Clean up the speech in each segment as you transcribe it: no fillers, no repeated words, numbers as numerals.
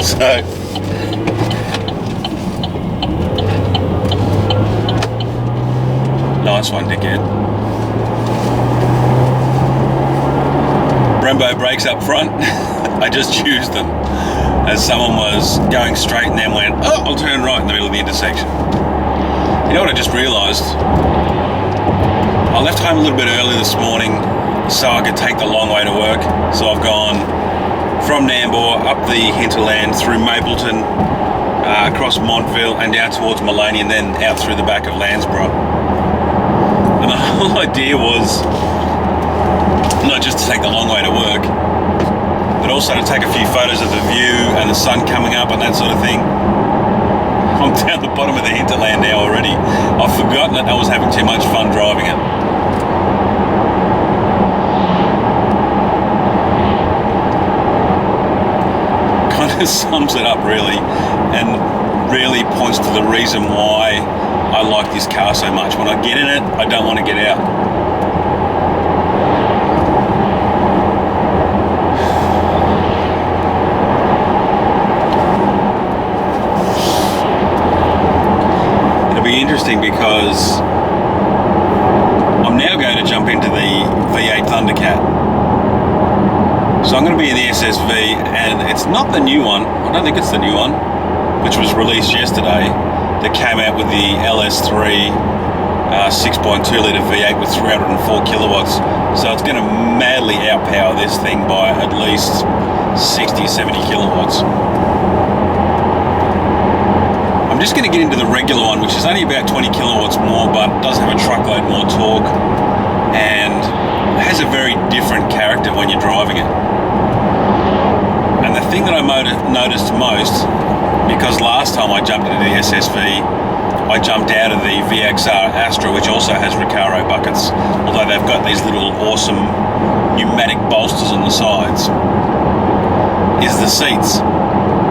So nice one, dickhead. Brembo brakes up front. I just used them as someone was going straight and then went, oh, I'll turn right in the middle of the intersection. You know what I just realised? I left home a little bit early this morning so I could take the long way to work. So I've gone from Nambour up the hinterland through Mapleton, across Montville and down towards Maloney, and then out through the back of Landsborough. And the whole idea was not just to take the long way to work, but also to take a few photos of the view and the sun coming up and that sort of thing. I'm down the bottom of the hinterland now already. I've forgotten that I was having too much fun driving it. Kind of sums it up really, and really points to the reason why I like this car so much. When I get in it, I don't want to get out. It'll be interesting because I'm now going to jump into the V8 Thundercat. So I'm going to be in the SSV, and it's not the new one. I don't think it's the new one, which was released yesterday, that came out with the LS3 6.2 litre V8 with 304 kilowatts. So it's going to madly outpower this thing by at least 60, 70 kilowatts. I'm just going to get into the regular one, which is only about 20 kilowatts more, but does have a truckload more torque and has a very different character when you're driving it. And the thing that I noticed most, because last time I jumped into the SSV, I jumped out of the VXR Astra, which also has Recaro buckets, although they've got these little awesome pneumatic bolsters on the sides, is the seats.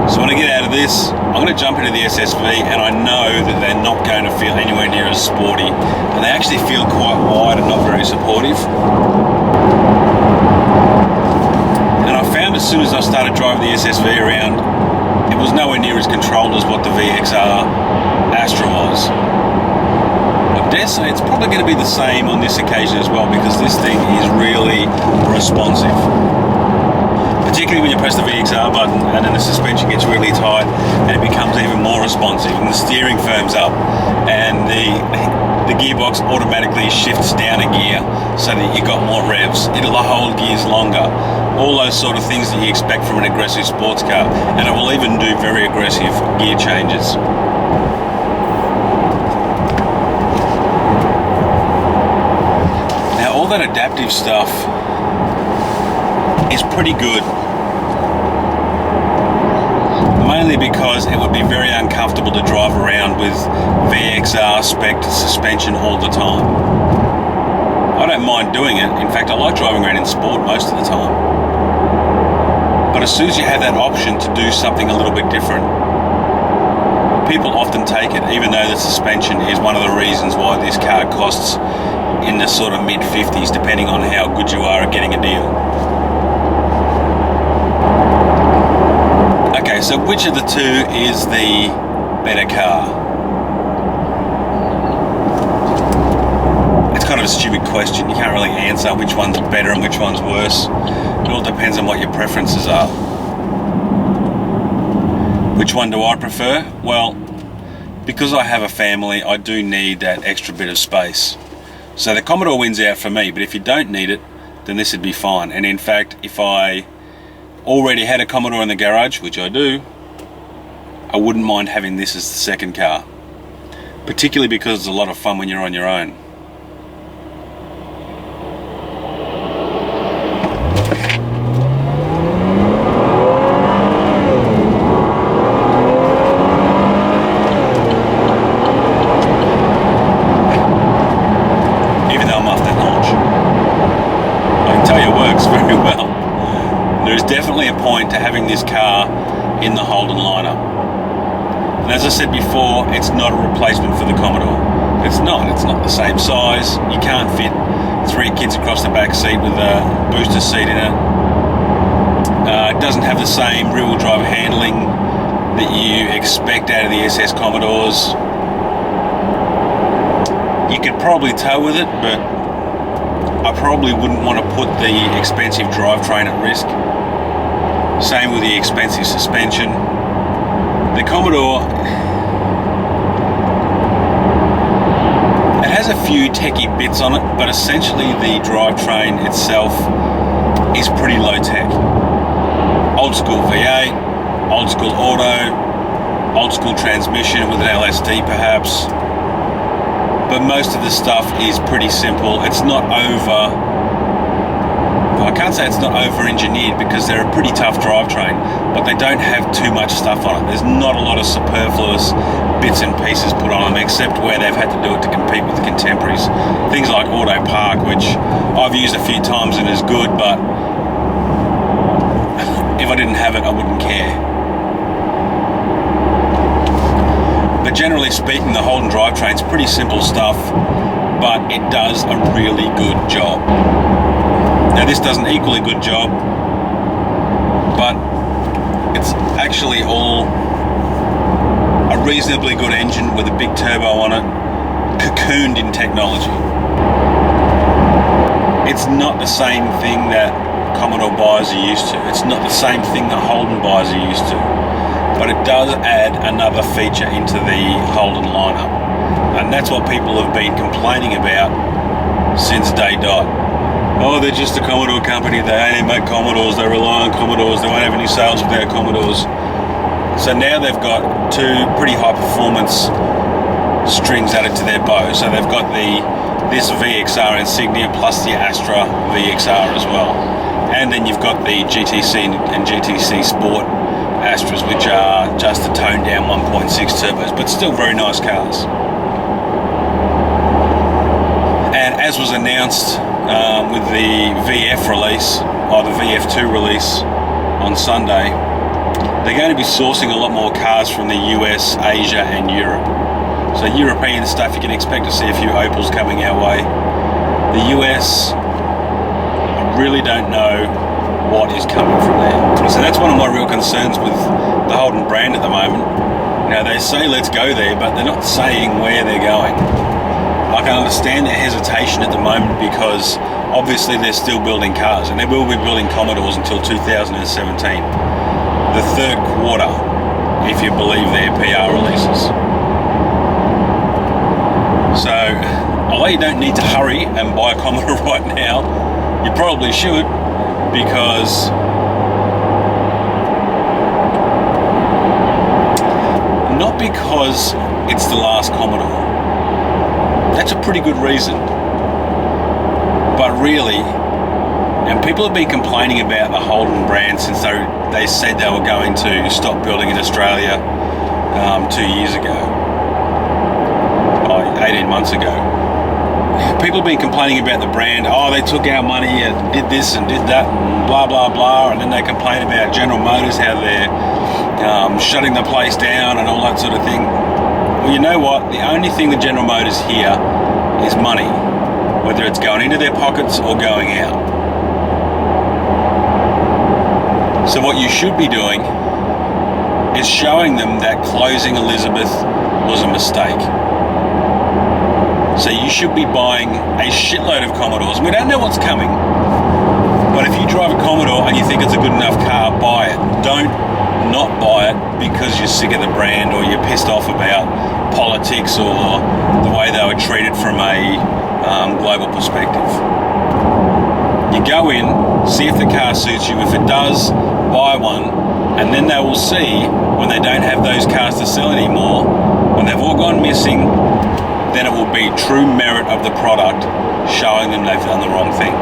So when I get out of this, I'm going to jump into the SSV, and I know that they're not going to feel anywhere near as sporty, and they actually feel quite wide and not very supportive. And I found as soon as I started driving the SSV around, it was nowhere near as controlled as what the VXR Astra was. I dare say it's probably going to be the same on this occasion as well, because this thing is really responsive. Particularly when you press the VXR button and then the suspension gets really tight and it becomes even more responsive, and the steering firms up and the gearbox automatically shifts down a gear so that you got more revs. It'll hold gears longer. All those sort of things that you expect from an aggressive sports car, and it will even do very aggressive gear changes. Now all that adaptive stuff is pretty good, mainly because it would be very uncomfortable to drive around with VXR spec suspension all the time. I don't mind doing it. In fact, I like driving around in sport most of the time. But as soon as you have that option to do something a little bit different, people often take it, even though the suspension is one of the reasons why this car costs in the sort of mid-50s, depending on how good you are at getting a deal. Okay, so which of the two is the better car? It's kind of a stupid question. You can't really answer which one's better and which one's worse. It all depends on what your preferences are. Which one do I prefer? Well, because I have a family, I do need that extra bit of space. So the Commodore wins out for me, but if you don't need it, then this would be fine. And in fact, if I already had a Commodore in the garage, which I do, I wouldn't mind having this as the second car, particularly because it's a lot of fun when you're on your own. Even though I'm off that launch, I can tell you it works. definitely a point to having this car in the Holden lineup. And as I said before, it's not a replacement for the Commodore. It's not the same size. You can't fit 3 kids across the back seat with a booster seat in it. It doesn't have the same rear-wheel drive handling that you expect out of the SS Commodores. You could probably tow with it, but I probably wouldn't want to put the expensive drivetrain at risk. Same with the expensive suspension. The Commodore, it has a few techie bits on it, but essentially the drivetrain itself is pretty low tech. Old school V8, old school auto, old school transmission with an LSD perhaps. But most of the stuff is pretty simple. It's not I can't say it's not over-engineered because they're a pretty tough drivetrain, but they don't have too much stuff on it. There's not a lot of superfluous bits and pieces put on them, except where they've had to do it to compete with the contemporaries. Things like Auto Park, which I've used a few times and is good, but if I didn't have it, I wouldn't care. But generally speaking, the Holden drivetrain's pretty simple stuff, but it does a really good job. Now this does an equally good job, but it's actually all a reasonably good engine with a big turbo on it, cocooned in technology. It's not the same thing that Commodore buyers are used to. It's not the same thing that Holden buyers are used to. But it does add another feature into the Holden lineup. And that's what people have been complaining about since day dot. Oh, they're just a Commodore company, they only make Commodores, they rely on Commodores, they won't have any sales without Commodores. So now they've got 2 pretty high performance strings added to their bow. So they've got this VXR Insignia plus the Astra VXR as well. And then you've got the GTC and GTC Sport Astras, which are just a toned down 1.6 turbos, but still very nice cars. And as was announced with the VF release, or the VF2 release on Sunday, they're going to be sourcing a lot more cars from the US, Asia and Europe. So European stuff, you can expect to see a few Opels coming our way. The US, I really don't know what is coming from there. So that's one of my real concerns with the Holden brand at the moment. You know, they say let's go there, but they're not saying where they're going. I can understand their hesitation at the moment because obviously they're still building cars, and they will be building Commodores until 2017. The third quarter, if you believe their PR releases. So, although you don't need to hurry and buy a Commodore right now, you probably should, because not because it's the last Commodore. That's a pretty good reason. But really, and people have been complaining about the Holden brand since they said they were going to stop building in Australia 2 years ago, 18 months ago. People have been complaining about the brand. Oh, they took our money and did this and did that and blah, blah, blah. And then they complain about General Motors, how they're shutting the place down and all that sort of thing. Well, you know what? The only thing that General Motors hear is money, whether it's going into their pockets or going out. So what you should be doing is showing them that closing Elizabeth was a mistake. So you should be buying a shitload of Commodores. We don't know what's coming, but if you drive a Commodore and you think it's a good enough car, buy it. Don't not buy it because you're sick of the brand or you're pissed off about politics or the way they were treated from a global perspective. You go in, see if the car suits you. If it does, buy one, and then they will see when they don't have those cars to sell anymore, when they've all gone missing, then it will be true merit of the product showing them they've done the wrong thing.